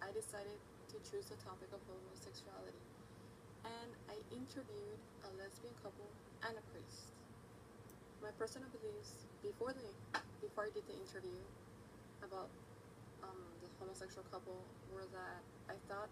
I decided to choose the topic of homosexuality, and I interviewed a lesbian couple and a priest. My personal beliefs before I did the interview about the homosexual couple were that I thought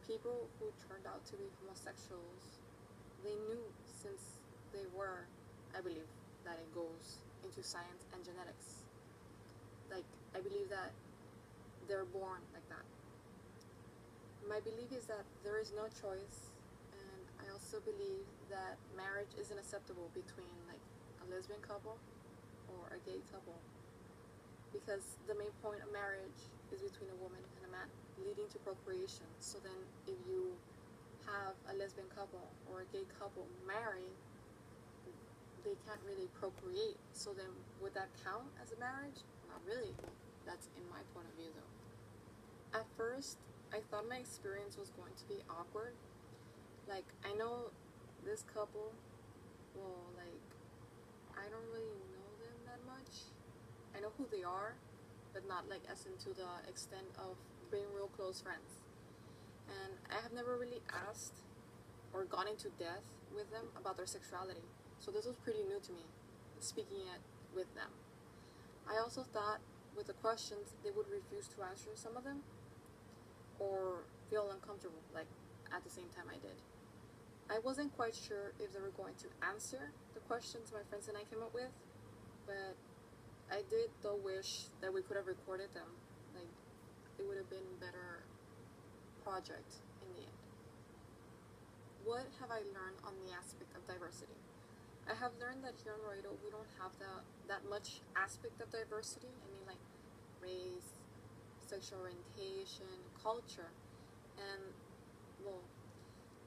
people who turned out to be homosexuals, they knew since they were, I believe that it goes into science and genetics. Like, I believe that they're born like that. My belief is that there is no choice, and I also believe that marriage isn't acceptable between like a lesbian couple or a gay couple, because the main point of marriage is between a woman and a man, leading to procreation. So then if you have a lesbian couple or a gay couple marry, they can't really procreate. So then would that count as a marriage? Not really. That's in my point of view though. At first, I thought my experience was going to be awkward. Like, I know this couple, well, like, I don't really know them that much. I know who they are, but not like as into the extent of being real close friends. And I have never really asked or gone into depth with them about their sexuality. So this was pretty new to me, speaking it with them. I also thought with the questions, they would refuse to answer some of them or feel uncomfortable, like at the same time I did. I wasn't quite sure if they were going to answer the questions my friends and I came up with, but I did though wish that we could have recorded them. Like, it would have been a better project in the end. What have I learned on the aspect of diversity? I have learned that here in Laredo we don't have that much aspect of diversity. I mean, like race, sexual orientation, culture, and well,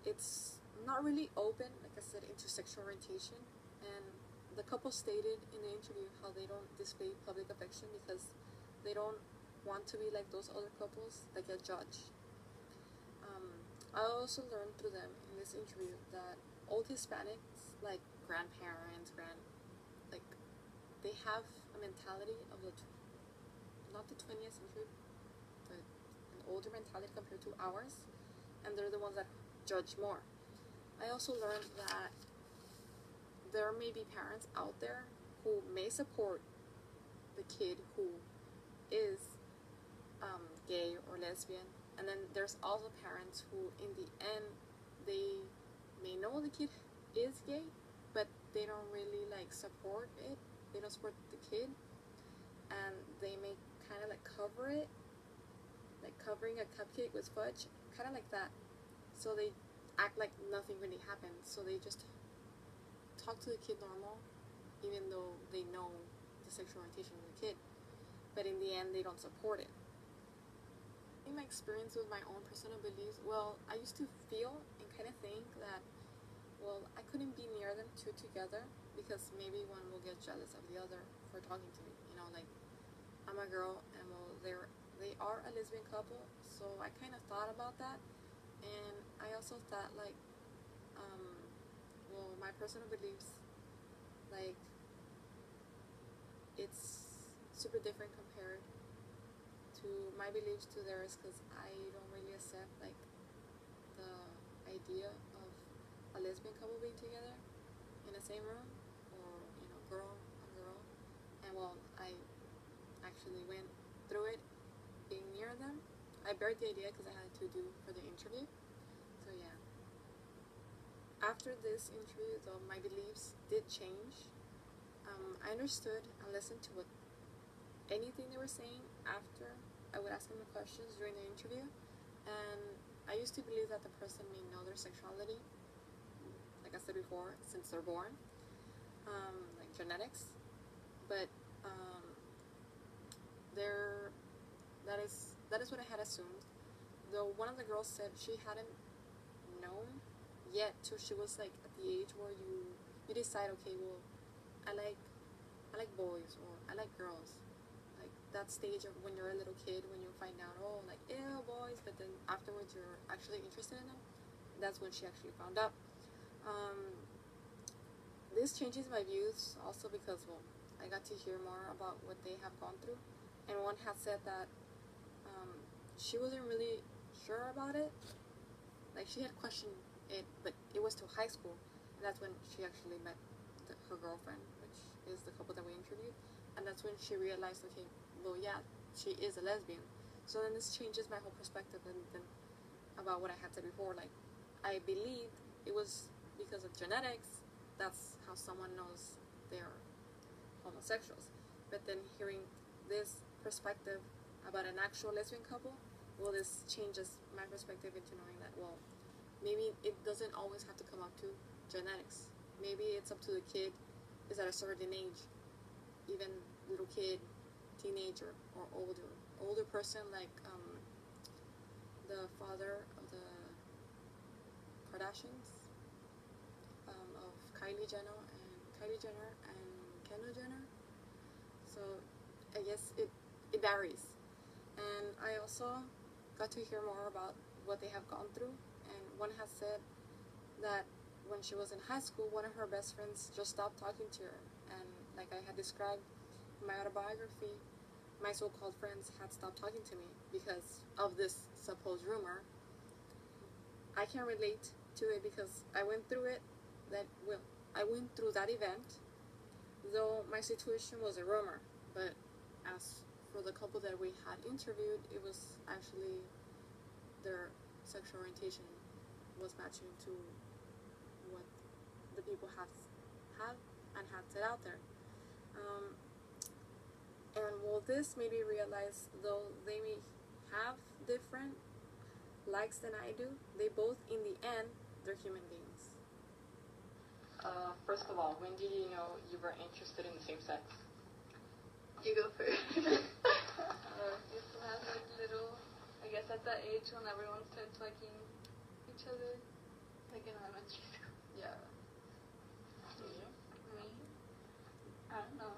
it's not really open, like I said, into sexual orientation. And the couple stated in the interview how they don't display public affection because they don't want to be like those other couples that get judged. I also learned through them in this interview that old Hispanics, like grandparents, like they have a mentality of not the 20th century, but an older mentality compared to ours, and they're the ones that judge more. I also learned that there may be parents out there who may support the kid who is gay or lesbian, and then there's also parents who in the end they may know the kid is gay, but they don't really like support it. They don't support the kid, and they may kind of like cover it, like covering a cupcake with fudge, kind of like that. So they act like nothing really happened. So they just talk to the kid normal, even though they know the sexual orientation of the kid, but in the end they don't support it. In my experience with my own personal beliefs, well, I used to feel and kind of think that, well, I couldn't be near them two together because maybe one will get jealous of the other for talking to me. You know, like, I'm a girl and well, they are a lesbian couple, so I kind of thought about that. And I also thought like, well, my personal beliefs, like, it's super different compared to my beliefs to theirs, because I don't really accept like the idea of a lesbian couple being together in the same room, or you know, girl on girl. And well, I actually went through it being near them. I buried the idea because I had to do for the interview. So yeah. After this interview, though, my beliefs did change. I understood and listened to anything they were saying after I would ask them the questions during the interview. And I used to believe that the person may know their sexuality, like I said before, since they're born, like genetics. But that is what I had assumed. Though one of the girls said she hadn't known yet till she was like at the age where you decide, okay, well, I like boys or I like girls. Like that stage of when you're a little kid, when you find out, oh, like, ew, boys, but then afterwards you're actually interested in them. That's when she actually found out. This changes my views also because, well, I got to hear more about what they have gone through. And one has said that she wasn't really sure about it. Like, she had questioned it, but it was to high school, and that's when she actually met her girlfriend, which is the couple that we interviewed, and that's when she realized, okay, well, yeah, she is a lesbian. So then this changes my whole perspective and then about what I had said before. Like, I believed it was because of genetics. That's how someone knows they're homosexuals. But then hearing this perspective about an actual lesbian couple, well, this changes my perspective into knowing that, well, maybe it doesn't always have to come up to genetics. Maybe it's up to the kid is at a certain age, even little kid, teenager, or older person, like the father of the Kardashians, of Kylie Jenner and Kendall Jenner. So I guess it varies. And I also got to hear more about what they have gone through. And one has said that when she was in high school, one of her best friends just stopped talking to her. And like I had described in my autobiography, my so-called friends had stopped talking to me because of this supposed rumor. I can relate to it because I went through it. I went through that event, though my situation was a rumor. But as for the couple that we had interviewed, it was actually their sexual orientation was matching to what the people have and had said out there. And well, this made me realize, though they may have different likes than I do, they both, in the end, they're human beings. First of all, when did you know you were interested in the same sex? You go first. Used to have like little, I guess at that age when everyone starts liking each other, like in elementary school. Yeah. Me? I don't know.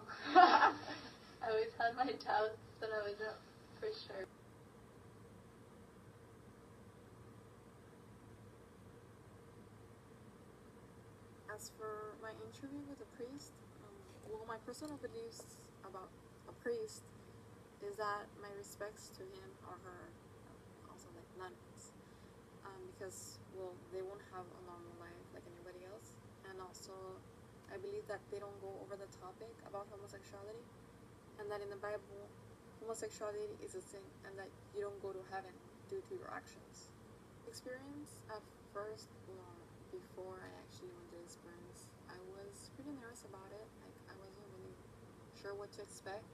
I always had my doubts, but I wasn't for sure. As for my interview with a priest, well, my personal beliefs about a priest is that my respects to him or her, also like nuns, because, well, they won't have a normal life like anybody else, and also I believe that they don't go over the topic about homosexuality, and that in the Bible, homosexuality is a sin, and that you don't go to heaven due to your actions. Experience at first, well, before I actually went to the experience, I was pretty nervous about it. Like, I wasn't really sure what to expect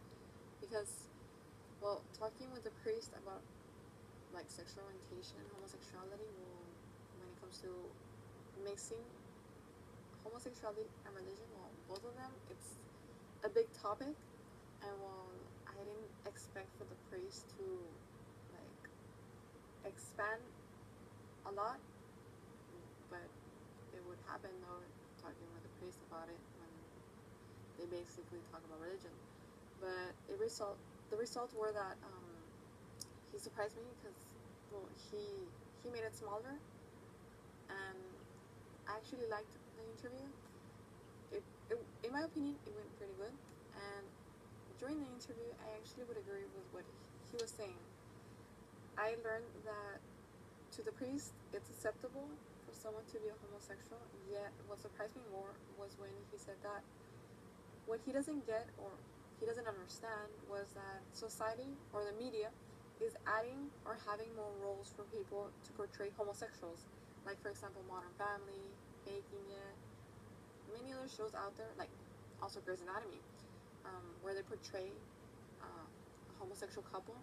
because, well, talking with the priest about like sexual orientation and homosexuality, well, when it comes to mixing homosexuality and religion, well, both of them, it's a big topic, and well, I didn't expect for the priest to like expand a lot, but it would happen though, talking with the priest about it when they basically talk about religion. But the result were that he surprised me because, well, he made it smaller, and I actually liked the interview. In my opinion, it went pretty good, and during the interview, I actually would agree with what he was saying. I learned that to the priest, it's acceptable for someone to be a homosexual, yet what surprised me more was when he said that what he doesn't get or he doesn't understand was that society or the media is adding or having more roles for people to portray homosexuals. Like, for example, Modern Family, Baking It, many other shows out there, like also Grey's Anatomy, where they portray a homosexual couple.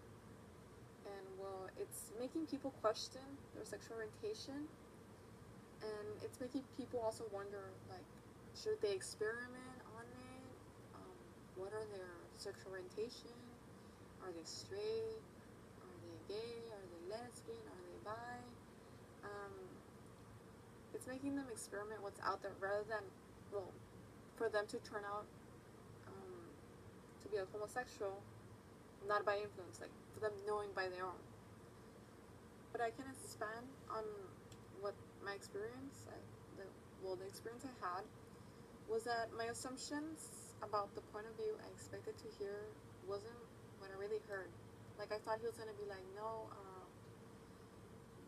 And well, it's making people question their sexual orientation, and it's making people also wonder, like, should they experiment on it? What are their sexual orientation? Are they straight? Are they gay? Are they lesbian? Are they bi? It's making them experiment what's out there rather than, well, for them to turn out to be a homosexual, not by influence, like for them knowing by their own. But I can expand on what my experience, the experience I had was that my assumptions about the point of view I expected to hear wasn't what I really heard. Like, I thought he was gonna be like, no,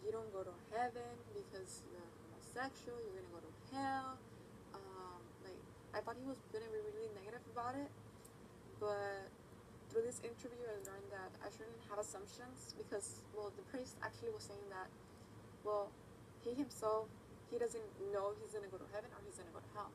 you don't go to heaven because you're homosexual, you're gonna go to hell. Like, I thought he was gonna be really negative about it, but through this interview I learned that I shouldn't have assumptions because, well, the priest actually was saying that, well, he himself, he doesn't know he's gonna go to heaven or he's gonna go to hell.